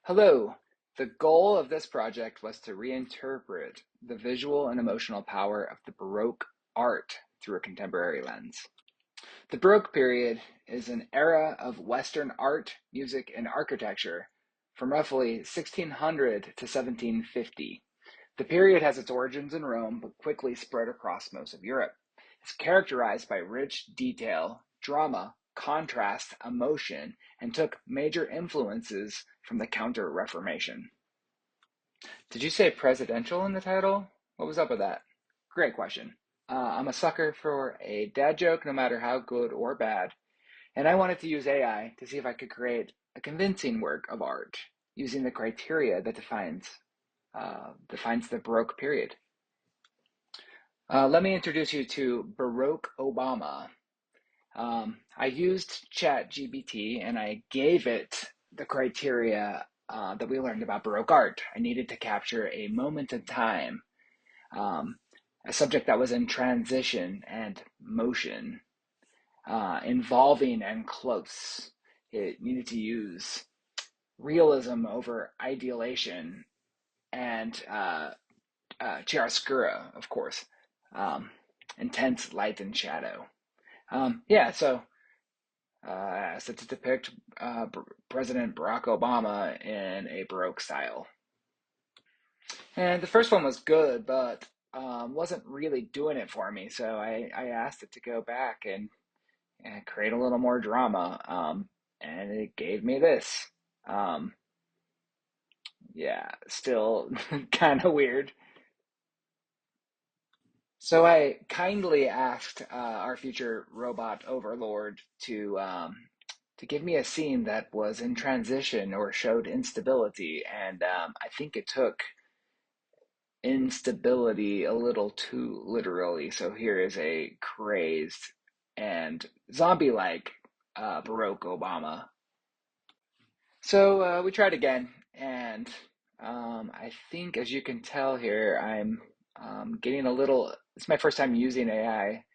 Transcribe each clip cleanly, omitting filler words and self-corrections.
Hello. The goal of this project was to reinterpret the visual and emotional power of the Baroque art through a contemporary lens. The Baroque period is an era of Western art, music, and architecture from roughly 1600 to 1750. The period has its origins in Rome, but quickly spread across most of Europe. It's characterized by rich detail, drama, contrast, emotion, and took major influences from the Counter-Reformation. Did you say presidential in the title? What was up with that? Great question. I'm a sucker for a dad joke, no matter how good or bad, and I wanted to use AI to see if I could create a convincing work of art using the criteria that defines the Baroque period. Let me introduce you to Baroque Obama. I used ChatGPT and I gave it the criteria that we learned about Baroque art. I needed to capture a moment in time, um, a subject that was in transition and motion, involving and close. It needed to use realism over idealization and chiaroscuro, of course, um, intense light and shadow. Yeah, so set to depict President Barack Obama in a Baroque style. And the first one was good, but wasn't really doing it for me. So I asked it to go back and create a little more drama. And it gave me this. Um, yeah, still kind of weird. So I kindly asked our future robot overlord to give me a scene that was in transition or showed instability, and I think it took instability a little too literally. So here is a crazed and zombie-like Barack Obama. So we tried again, and I think, as you can tell here, I'm getting a little. It's my first time using AI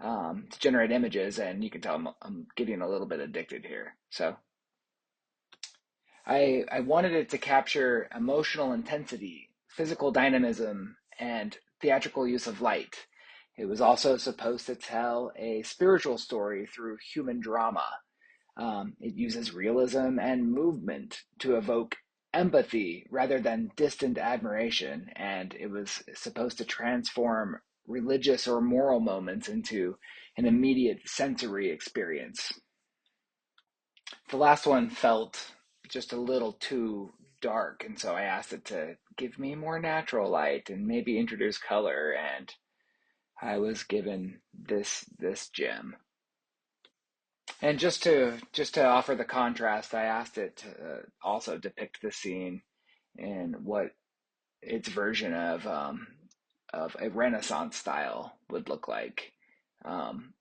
to generate images, and you can tell I'm getting a little bit addicted here. So I wanted it to capture emotional intensity, physical dynamism, and theatrical use of light. It was also supposed to tell a spiritual story through human drama. It uses realism and movement to evoke empathy rather than distant admiration, and it was supposed to transform religious or moral moments into an immediate sensory experience. The last one felt just a little too dark, and so I asked it to give me more natural light and maybe introduce color, and I was given this gem. And just to offer the contrast, I asked it to also depict the scene in what its version of a Renaissance style would look like, um,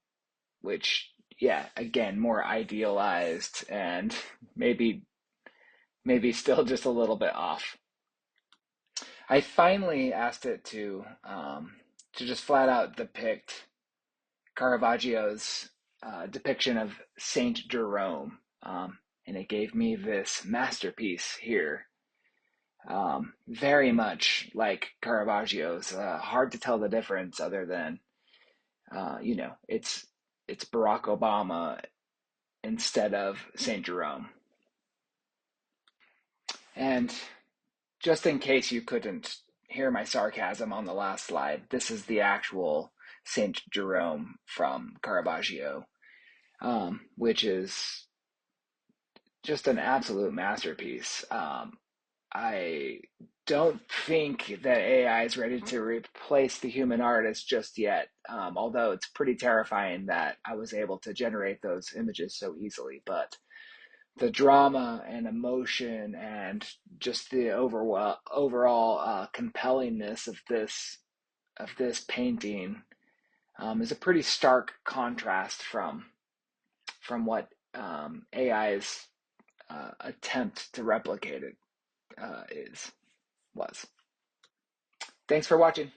which, yeah, again, more idealized and maybe maybe still just a little bit off. I finally asked it to just flat out depict Caravaggio's depiction of Saint Jerome, and it gave me this masterpiece here. Very much like Caravaggio's. Hard to tell the difference, other than it's Barack Obama instead of Saint Jerome. And just in case you couldn't hear my sarcasm on the last slide, this is the actual Saint Jerome from Caravaggio, which is just an absolute masterpiece. I don't think that AI is ready to replace the human artist just yet, although it's pretty terrifying that I was able to generate those images so easily. But the drama and emotion and just the overall compellingness of this painting is a pretty stark contrast from what AI's attempt to replicate it is was. Thanks for watching.